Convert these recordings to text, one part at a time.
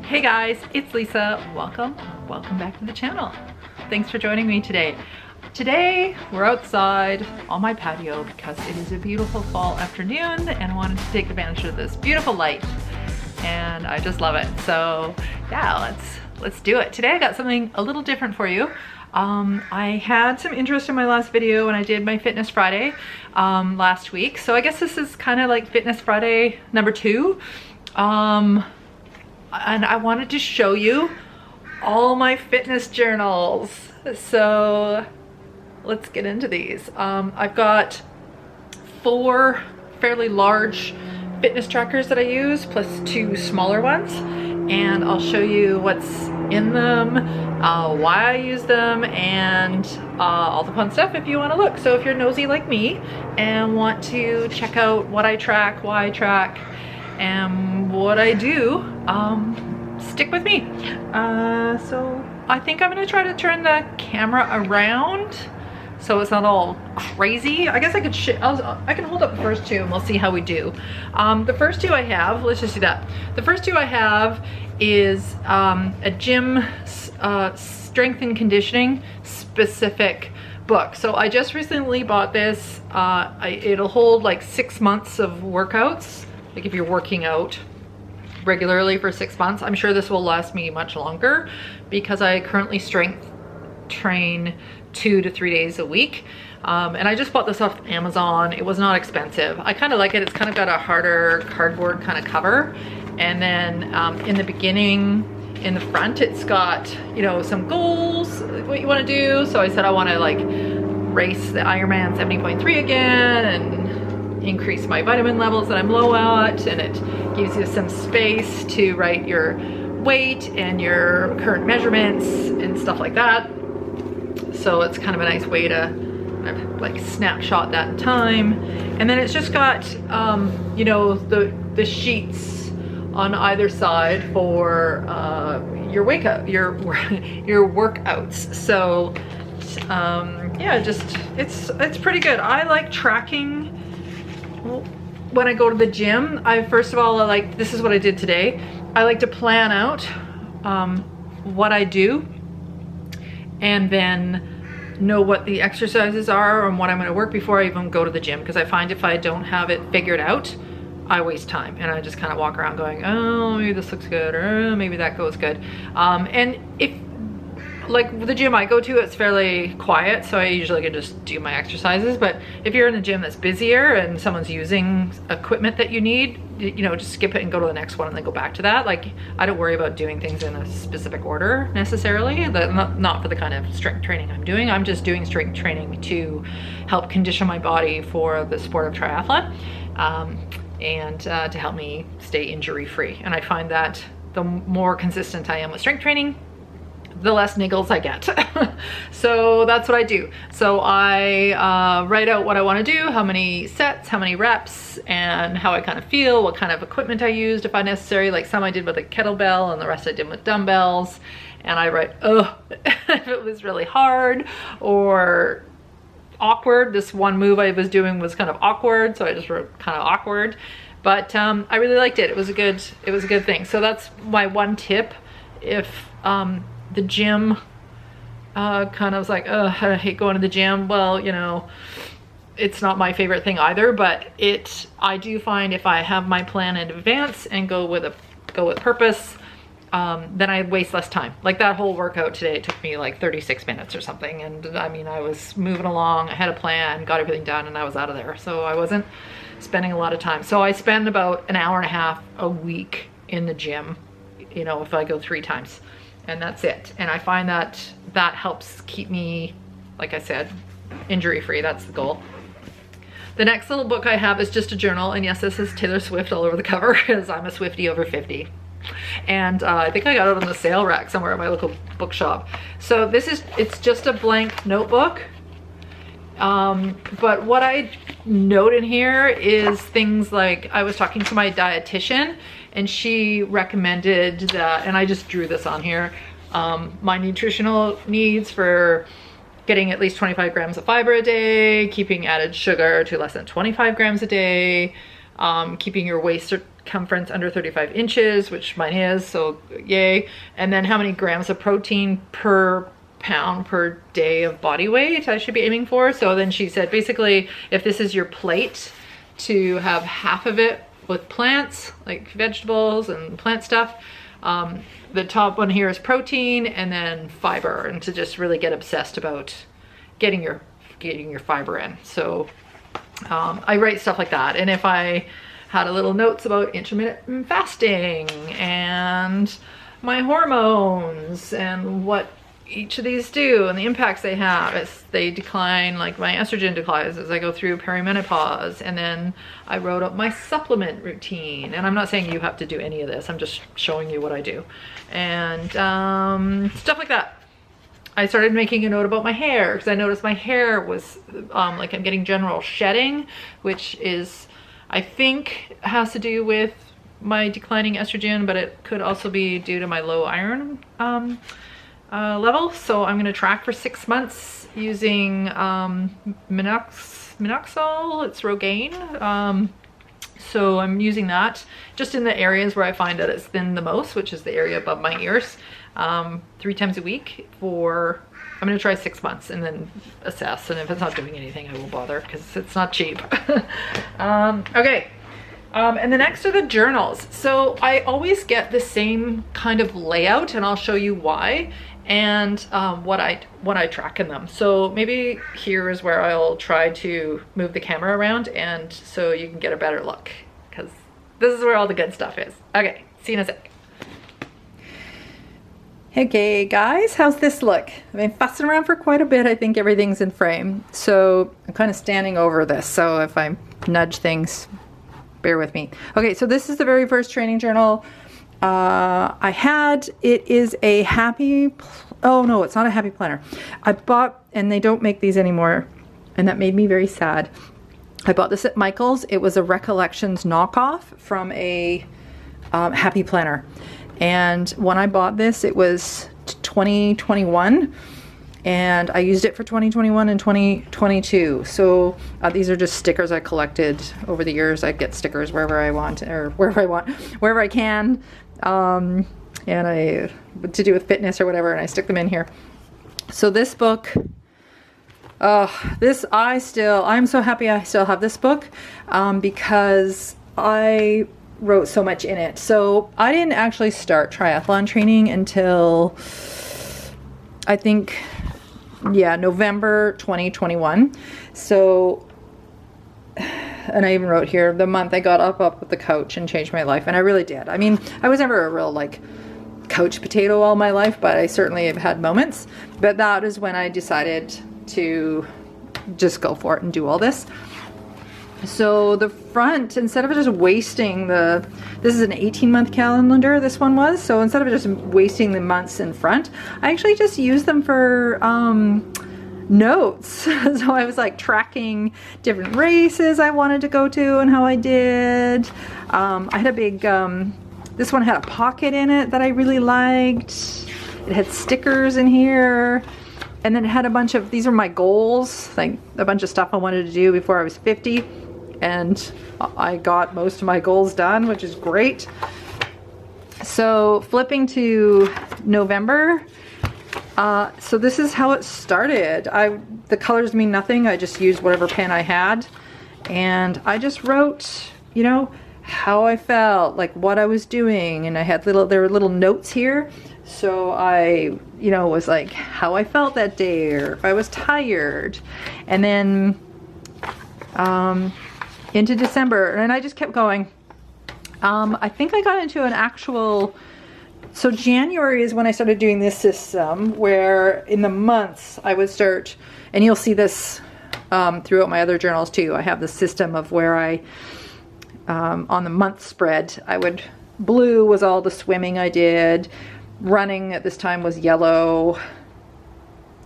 Hey guys, it's Lisa. Welcome back to the channel. Thanks for joining me today. Today we're outside on my patio because it is a beautiful fall afternoon and I wanted to take advantage of this beautiful light and I just love it. So yeah, let's do it. Today I got something a little different for you. I had some interest in my last video when I did my Fitness Friday last week. So I guess this is kind of like Fitness Friday number 2. And I wanted to show you all my fitness journals. So let's get into these. I've got 4 fairly large fitness trackers that I use, plus 2 smaller ones. And I'll show you what's in them, why I use them, and all the fun stuff if you want to look. So if you're nosy like me and want to check out what I track, why I track, and what I do, stick with me. So I think I'm gonna try to turn the camera around so it's not all crazy. I guess I could I can hold up the first 2 and we'll see how we do. The first 2 I have, let's just do that. The first 2 I have is a gym strength and conditioning specific book. So I just recently bought this. It'll hold like 6 months of workouts. Like if you're working out regularly for 6 months, I'm sure this will last me much longer because I currently strength train 2 to 3 days a week. And I just bought this off Amazon. It was not expensive. I kind of like it. It's kind of got a harder cardboard kind of cover. And then in the beginning, in the front, it's got, you know, some goals, what you want to do. So I said I want to like race the Ironman 70.3 again and increase my vitamin levels that I'm low at, and it gives you some space to write your weight and your current measurements and stuff like that. So it's kind of a nice way to like snapshot that in time. And then it's just got you know, the sheets on either side for your your workouts. So yeah, just it's pretty good. I like tracking when I go to the gym. First of all, this is what I did today. I like to plan out what I do and then know what the exercises are and what I'm going to work before I even go to the gym, because I find if I don't have it figured out, I waste time and I just kind of walk around going, oh, maybe this looks good, or maybe that goes good. And if like the gym I go to, it's fairly quiet, so I usually can just do my exercises. But if you're in a gym that's busier and someone's using equipment that you need, you know, just skip it and go to the next one and then go back to that. Like, I don't worry about doing things in a specific order necessarily. Not for the kind of strength training I'm doing. I'm just doing strength training to help condition my body for the sport of triathlon, and to help me stay injury free. And I find that the more consistent I am with strength training, the less niggles I get. So that's what I do. So I write out what I want to do, how many sets, how many reps, and how I kind of feel, what kind of equipment I used if I necessary. Like some I did with a kettlebell and the rest I did with dumbbells. And I write, oh, if it was really hard or awkward. This one move I was doing was kind of awkward, so I just wrote kind of awkward. But I really liked it. It was a good thing. So that's my one tip. If the gym kind of was like, oh, I hate going to the gym. Well, you know, it's not my favorite thing either, but I do find if I have my plan in advance and go with purpose, then I waste less time. Like that whole workout today, it took me like 36 minutes or something. And I mean, I was moving along, I had a plan, got everything done, and I was out of there. So I wasn't spending a lot of time. So I spend about an hour and a half a week in the gym, you know, if I go 3 times. And that's it. And I find that that helps keep me, like I said, injury free. That's the goal. The next little book I have is just a journal. And yes, this is Taylor Swift all over the cover because I'm a Swiftie over 50. And I think I got it on the sale rack somewhere at my local bookshop. So it's just a blank notebook. But what I note in here is things like, I was talking to my dietitian and she recommended that, and I just drew this on here, my nutritional needs for getting at least 25 grams of fiber a day, keeping added sugar to less than 25 grams a day, keeping your waist circumference under 35 inches, which mine is, so yay. And then how many grams of protein per pound per day of body weight I should be aiming for. So then she said, basically, if this is your plate, to have half of it with plants, like vegetables and plant stuff. The top one here is protein, and then fiber, and to just really get obsessed about getting your fiber in. So I write stuff like that. And if I had a little notes about intermittent fasting and my hormones and what each of these do and the impacts they have as they decline, like my estrogen declines as I go through perimenopause. And then I wrote up my supplement routine, and I'm not saying you have to do any of this, I'm just showing you what I do, and stuff like that. I started making a note about my hair because I noticed my hair was like I'm getting general shedding, which is, I think, has to do with my declining estrogen, but it could also be due to my low iron level. So I'm going to track for 6 months using minoxidil. It's Rogaine. So I'm using that just in the areas where I find that it's thin the most, which is the area above my ears, 3 times a week for, I'm going to try 6 months and then assess. And if it's not doing anything, I won't bother because it's not cheap. Okay. And the next are the journals. So I always get the same kind of layout, and I'll show you why, and what I track in them. So maybe here is where I'll try to move the camera around, and so you can get a better look, because this is where all the good stuff is. Okay, see you in a sec. Okay guys, how's this look? I've been fussing around for quite a bit. I think everything's in frame. So I'm kind of standing over this, so if I nudge things, bear with me. Okay, so this is the very first training journal I had. It is a oh no, it's not a happy planner. I bought, and they don't make these anymore, and that made me very sad. I bought this at Michael's. It was a Recollections knockoff from a happy planner. And when I bought this, it was 2021. And I used it for 2021 and 2022. So these are just stickers I collected over the years. I get stickers wherever I want, or wherever I can. And to do with fitness or whatever, and I stick them in here. So this book, I'm so happy I still have this book, because I wrote so much in it. So I didn't actually start triathlon training until, I think, yeah, November 2021. So, and I even wrote here, the month I got up with the coach and changed my life. And I really did. I mean, I was never a real like couch potato all my life, but I certainly have had moments. But that is when I decided to just go for it and do all this. So the front, instead of just wasting this is an 18-month calendar, this one was. So instead of just wasting the months in front, I actually just used them for notes. So I was like tracking different races I wanted to go to and how I did. I had a big, this one had a pocket in it that I really liked. It had stickers in here. And then it had a bunch of, these are my goals, like a bunch of stuff I wanted to do before I was 50. And I got most of my goals done, which is great. So flipping to November, so this is how it started. The colors mean nothing. I just used whatever pen I had, and I just wrote, you know, how I felt, like what I was doing, and I had there were little notes here. So I, you know, was like how I felt that day, or if I was tired, and then into December, and I just kept going. I think I got into an actual, so January is when I started doing this system, where in the months I would start, and you'll see this throughout my other journals too. I have the system of where I, on the month spread, blue was all the swimming I did, running at this time was yellow,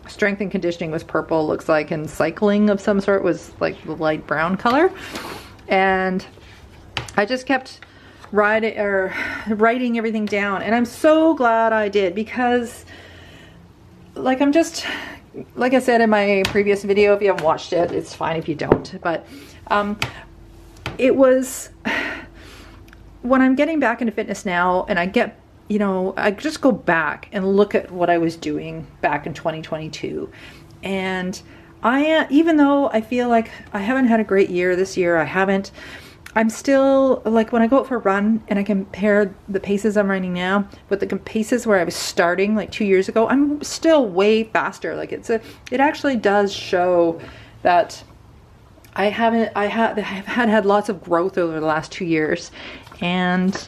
strength and conditioning was purple, looks like, and cycling of some sort was like the light brown color. And I just kept writing everything down, and I'm so glad I did, because like like I said in my previous video, if you haven't watched it, it's fine if you don't, but it was, when I'm getting back into fitness now and I get, you know, I just go back and look at what I was doing back in 2022. And even though I feel like I haven't had a great year this year, I'm still, like when I go out for a run and I compare the paces I'm running now with the paces where I was starting like 2 years ago, I'm still way faster. Like it actually does show that I have had lots of growth over the last 2 years, and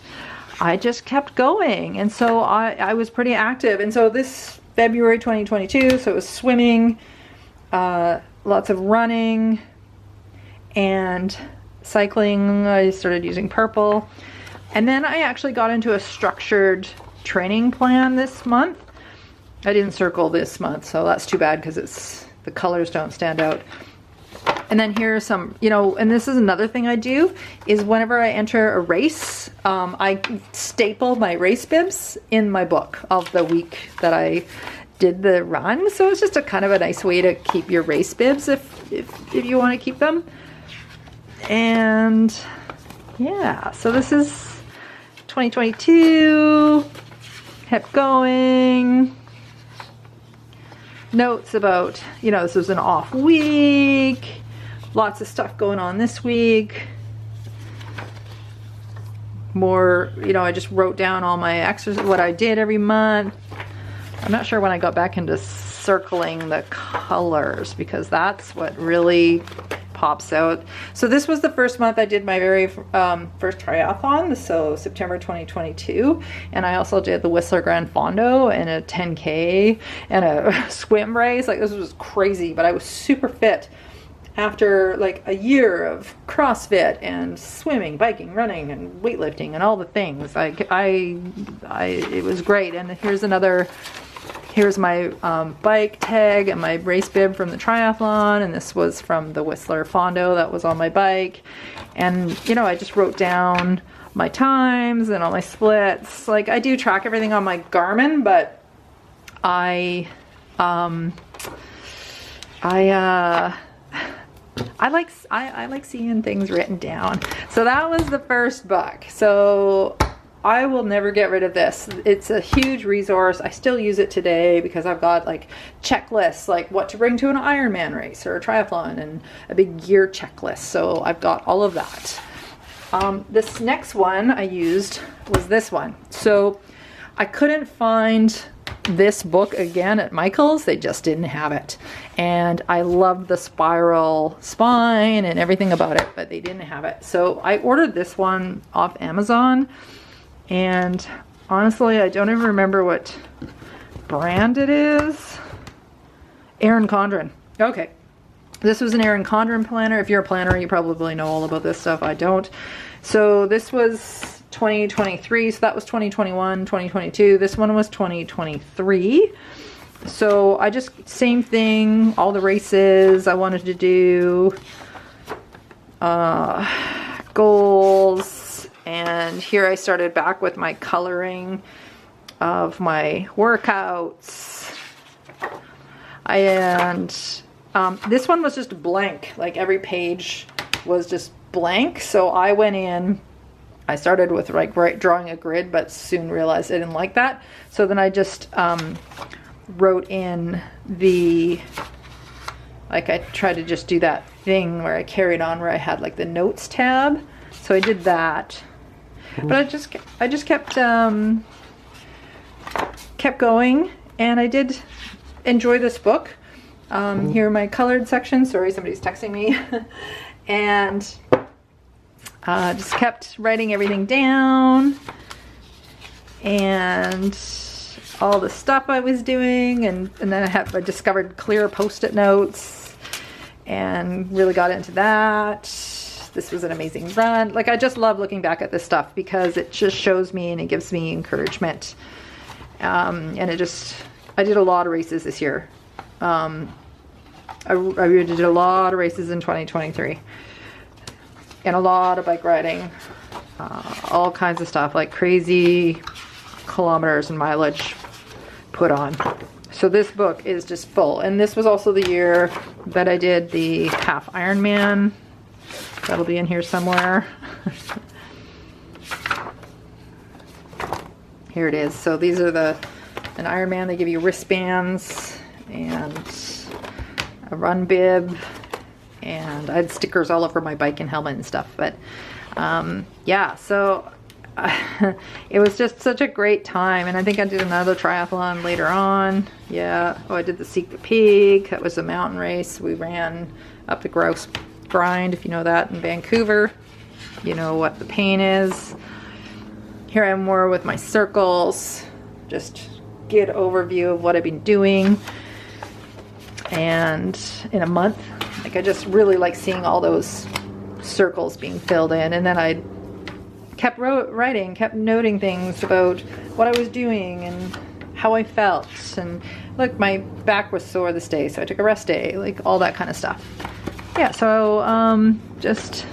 I just kept going. And so I was pretty active. And so this February 2022, so it was swimming, lots of running, and cycling. I started using purple. And then I actually got into a structured training plan this month. I didn't circle this month, so that's too bad because the colors don't stand out. And then here's some, you know, and this is another thing I do, is whenever I enter a race, I staple my race bibs in my book of the week that I did the run. So it's just a kind of a nice way to keep your race bibs if you want to keep them. And yeah, so this is 2022, kept going. Notes about, you know, this was an off week, lots of stuff going on this week. More, you know, I just wrote down all my exercises, what I did every month. I'm not sure when I got back into circling the colors, because that's what really pops out. So this was the first month I did my very first triathlon, so September 2022, and I also did the Whistler Grand Fondo and a 10K and a swim race. Like, this was crazy, but I was super fit after like a year of CrossFit and swimming, biking, running, and weightlifting and all the things. It was great. And here's my bike tag and my race bib from the triathlon, and this was from the Whistler Fondo that was on my bike. And, you know, I just wrote down my times and all my splits. Like, I do track everything on my Garmin, but I like seeing things written down. So that was the first book. So I will never get rid of this. It's a huge resource. I still use it today because I've got like checklists, like what to bring to an Ironman race or a triathlon, and a big gear checklist. So I've got all of that. This next one I used was this one. So I couldn't find this book again at Michael's. They just didn't have it. And I loved the spiral spine and everything about it, but they didn't have it. So I ordered this one off Amazon. And honestly, I don't even remember what brand it is. Erin Condren. Okay. This was an Erin Condren planner. If you're a planner, you probably know all about this stuff. I don't. So this was 2023. So that was 2021, 2022. This one was 2023. So I just, same thing, all the races I wanted to do, goals. And here I started back with my coloring of my workouts. And this one was just blank. Like, every page was just blank. So I went in, I started with like drawing a grid, but soon realized I didn't like that. So then I just wrote in like, I tried to just do that thing where I carried on where I had like the notes tab. So I did that. But I just kept going, and I did enjoy this book. Here are my colored sections. Sorry, somebody's texting me. And just kept writing everything down, and all the stuff I was doing, and then I discovered clear post-it notes and really got into that. This was an amazing run. Like, I just love looking back at this stuff because it just shows me and it gives me encouragement. And I did a lot of races this year. I did a lot of races in 2023. And a lot of bike riding. All kinds of stuff, like crazy kilometers and mileage put on. So this book is just full. And this was also the year that I did the half Ironman. That'll be in here somewhere. here it is. So these are an Ironman, they give you wristbands and a run bib, and I had stickers all over my bike and helmet and stuff. But yeah, so it was just such a great time. And I think I did another triathlon later on. Yeah. Oh, I did the Seek the Peak. That was a mountain race. We ran up the Grouse Grind, if you know that, in Vancouver. You know what the pain is. Here I am more with my circles. Just get overview of what I've been doing. And in a month, like, I just really like seeing all those circles being filled in. And then I kept writing, kept noting things about what I was doing and how I felt. And look, my back was sore this day, so I took a rest day, like all that kind of stuff. Yeah, so just,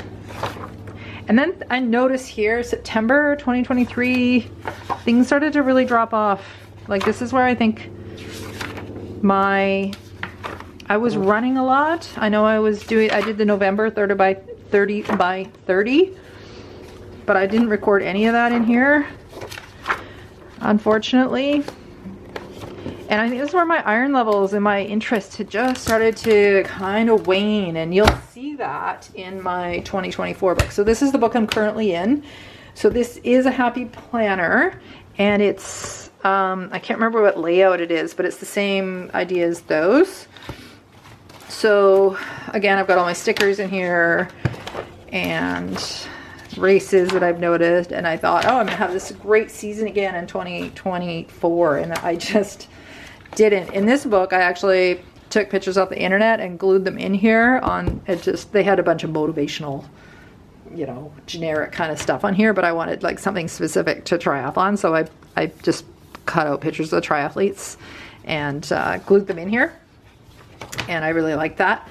and then I noticed here, September 2023, things started to really drop off. Like, this is where I think I was running a lot. I know I did the November 30 by 30, but I didn't record any of that in here, unfortunately. And I think this is where my iron levels and my interest had just started to kind of wane, and you'll see that in my 2024 book. So this is the book I'm currently in. So this is a happy planner, and it's, I can't remember what layout it is, but it's the same idea as those. So again, I've got all my stickers in here and races that I've noticed, and I thought, oh, I'm gonna have this great season again in 2024, and I just didn't. In this book, I actually took pictures off the internet and glued them in here on it. Just, they had a bunch of motivational, you know, generic kind of stuff on here, but I wanted like something specific to triathlon, so I just cut out pictures of the triathletes and glued them in here, and I really like that.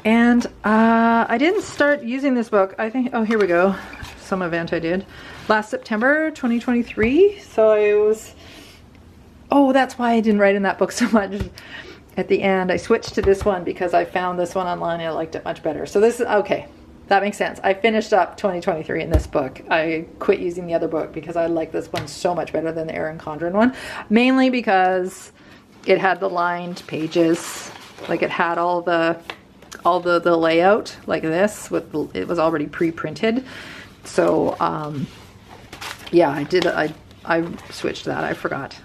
And I didn't start using this book, I think, oh, here we go, some event I did last September 2023. So I was, oh, that's why I didn't write in that book so much at the end. I switched to this one because I found this one online and I liked it much better. So this is, okay, that makes sense. I finished up 2023 in this book. I quit using the other book because I like this one so much better than the Erin Condren one, mainly because it had the lined pages, like it had all the layout like this, with it was already pre-printed. So yeah, I switched that. I forgot.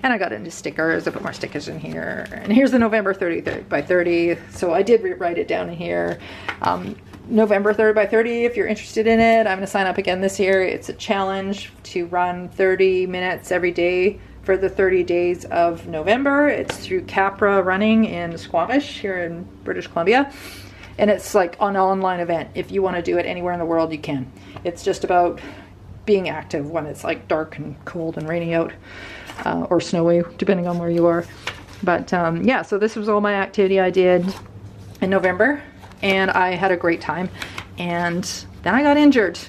And I got into stickers. I put more stickers in here. And here's the November 30 by 30. So I did write it down in here. November 30 by 30, if you're interested in it, I'm going to sign up again this year. It's a challenge to run 30 minutes every day for the 30 days of November. It's through Capra Running in Squamish here in British Columbia. And it's like an online event. If you want to do it anywhere in the world, you can. It's just about being active when it's like dark and cold and rainy out, or snowy, depending on where you are. But yeah, so this was all my activity I did in November, and I had a great time. And then I got injured.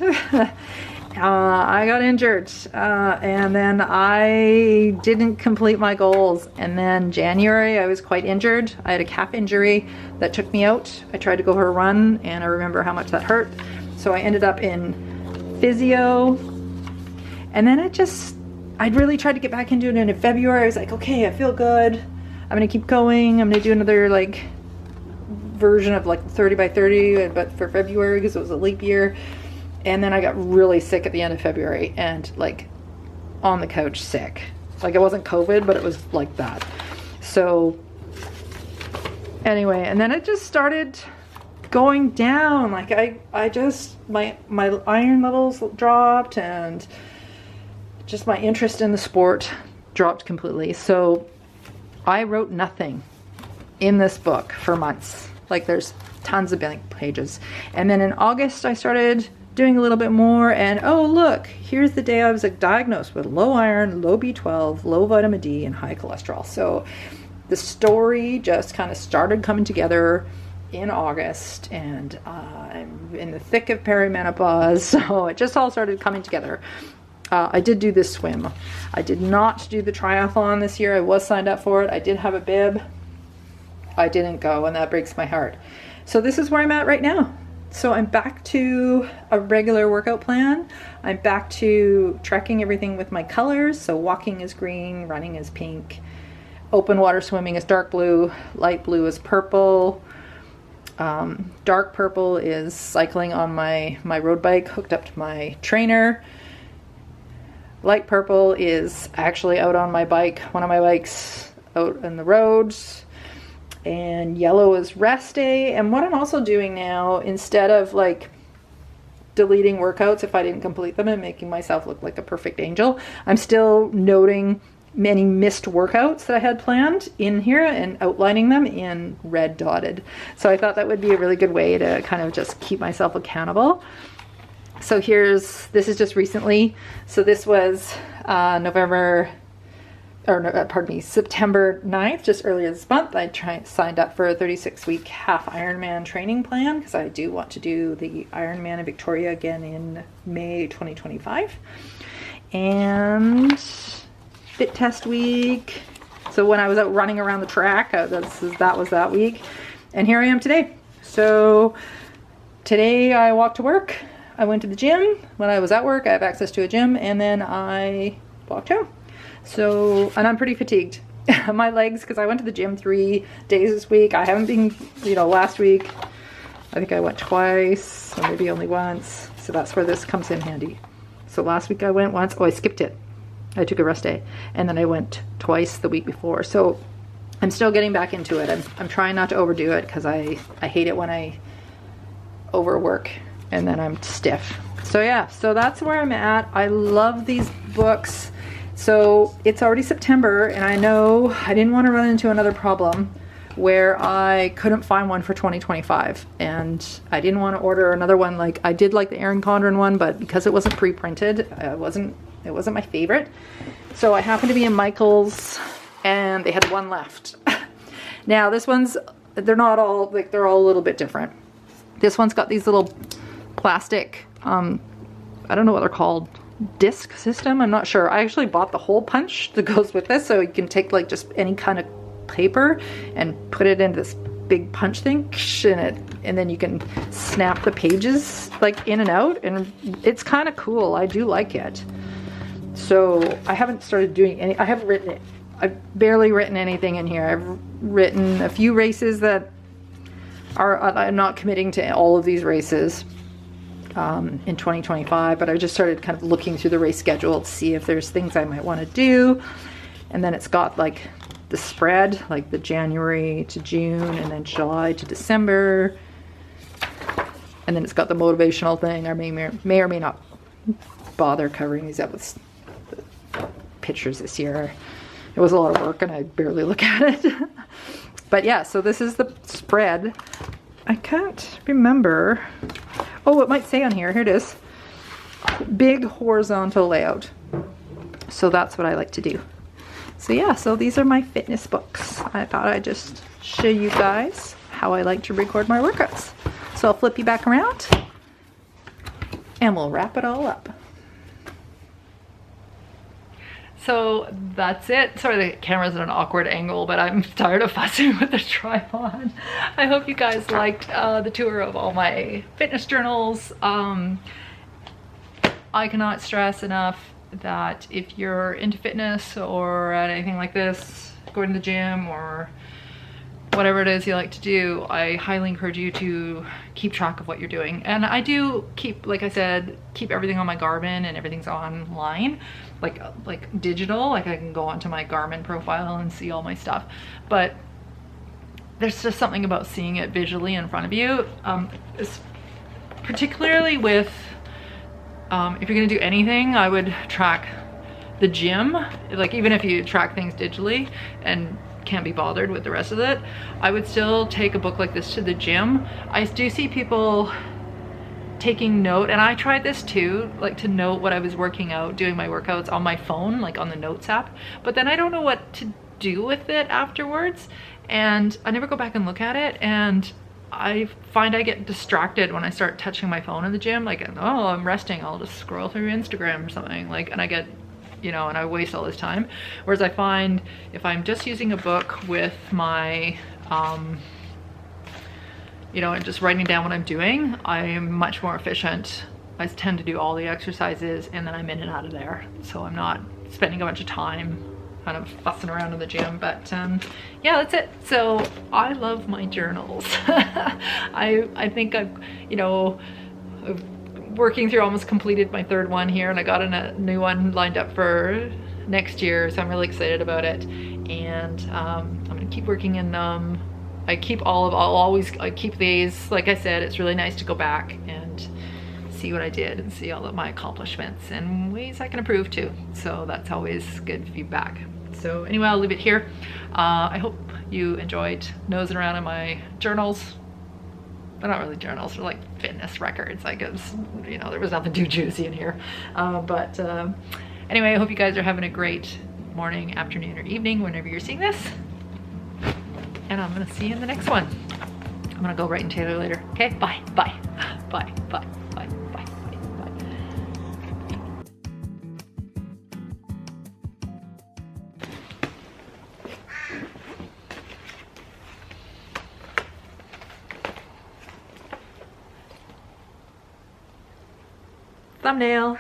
And then I didn't complete my goals. And then January, I was quite injured. I had a calf injury that took me out. I tried to go for a run, and I remember how much that hurt. So I ended up in physio. And then I'd really tried to get back into it. And in February, I was like, okay, I feel good. I'm gonna keep going. I'm gonna do another like version of like 30 by 30, but for February, because it was a leap year. And then I got really sick at the end of February, and like on the couch sick. Like, it wasn't COVID, but it was like that. So anyway, and then it just started going down. Like I just, my iron levels dropped, and just my interest in the sport dropped completely. So I wrote nothing in this book for months. Like, there's tons of blank pages. And then in August, I started doing a little bit more, and oh look, here's the day I was like diagnosed with low iron, low B12, low vitamin D, and high cholesterol. So the story just kind of started coming together in August, and I'm in the thick of perimenopause, so it just all started coming together. I did do this swim. I did not do the triathlon this year. I was signed up for it. I did have a bib. I didn't go, and that breaks my heart. So this is where I'm at right now. So I'm back to a regular workout plan. I'm back to tracking everything with my colors. So walking is green, running is pink, open water swimming is dark blue, light blue is purple. Dark purple is cycling on my road bike hooked up to my trainer. Light purple is actually out on my bike, one of my bikes out in the roads. And yellow is rest day. And what I'm also doing now, instead of like deleting workouts if I didn't complete them and making myself look like a perfect angel, I'm still noting many missed workouts that I had planned in here and outlining them in red dotted. So I thought that would be a really good way to kind of just keep myself accountable. So this is just recently. So this was September 9th, just earlier this month. I signed up for a 36-week half Ironman training plan because I do want to do the Ironman in Victoria again in May 2025. And fit test week. So when I was out running around the track, that was that week. And here I am today. So today I walked to work. I went to the gym. When I was at work, I have access to a gym, and then I walked home. So, and I'm pretty fatigued. My legs, because I went to the gym 3 days this week. I haven't been, last week, I think I went twice, or maybe only once. So that's where this comes in handy. So last week I went once. Oh, I skipped it. I took a rest day. And then I went twice the week before. So I'm still getting back into it. I'm trying not to overdo it because I hate it when I overwork and then I'm stiff. So yeah, so that's where I'm at. I love these books. So it's already September, and I know I didn't want to run into another problem where I couldn't find one for 2025, and I didn't want to order another one. Like I did like the Erin Condren one, but because it wasn't pre-printed, it wasn't my favorite. So I happened to be in Michael's, and they had one left. Now this one's, they're all a little bit different. This one's got these little plastic, I don't know what they're called, disc system. I'm not sure. I actually bought the hole punch that goes with this, so you can take like just any kind of paper and put it into this big punch thing, and then you can snap the pages like in and out, and it's kind of cool. I do like it. So I haven't started doing any. I've barely written anything in here. I've written a few races that I'm not committing to all of these races in 2025, but I just started kind of looking through the race schedule to see if there's things I might want to do. And then it's got like the spread, like the January to June, and then July to December. And then it's got the motivational thing. I may or may not bother covering these up with the pictures this year. It was a lot of work and I barely look at it. But yeah, so this is the spread. I can't remember. Oh, it might say on here. Here it is. Big horizontal layout. So that's what I like to do. So yeah, so these are my fitness books. I thought I'd just show you guys how I like to record my workouts. So I'll flip you back around and we'll wrap it all up. So that's it. Sorry, the camera's at an awkward angle, but I'm tired of fussing with the tripod. I hope you guys liked the tour of all my fitness journals. I cannot stress enough that if you're into fitness or anything like this, going to the gym or whatever it is you like to do, I highly encourage you to keep track of what you're doing. And I do keep, like I said, keep everything on my Garmin, and everything's online, like digital. Like I can go onto my Garmin profile and see all my stuff. But there's just something about seeing it visually in front of you, particularly with if you're gonna do anything, I would track the gym. Like even if you track things digitally and can't be bothered with the rest of it, I would still take a book like this to the gym. I do see people taking note, and I tried this too, like to note what I was working out, doing my workouts on my phone, like on the notes app, but then I don't know what to do with it afterwards, and I never go back and look at it, and I find I get distracted when I start touching my phone in the gym. Like, oh, I'm resting, I'll just scroll through Instagram or something, like, and I get, and I waste all this time. Whereas I find if I'm just using a book with my you know, and just writing down what I'm doing, I am much more efficient. I tend to do all the exercises and then I'm in and out of there. So I'm not spending a bunch of time kind of fussing around in the gym. But yeah, that's it. So I love my journals. I think I've, you know, working through, almost completed my third one here, and I got a new one lined up for next year, so I'm really excited about it. And I'm gonna keep working in them. I keep I keep these. Like I said, it's really nice to go back and see what I did and see all of my accomplishments and ways I can improve too. So that's always good feedback. So anyway, I'll leave it here. I hope you enjoyed nosing around in my journals. They're not really journals, they're like fitness records. I guess, you know, there was nothing too juicy in here. Anyway, I hope you guys are having a great morning, afternoon, or evening whenever you're seeing this. And I'm gonna see you in the next one. I'm gonna go write and Taylor later. Okay, bye, bye, bye, bye, bye, bye, bye, bye. Thumbnail.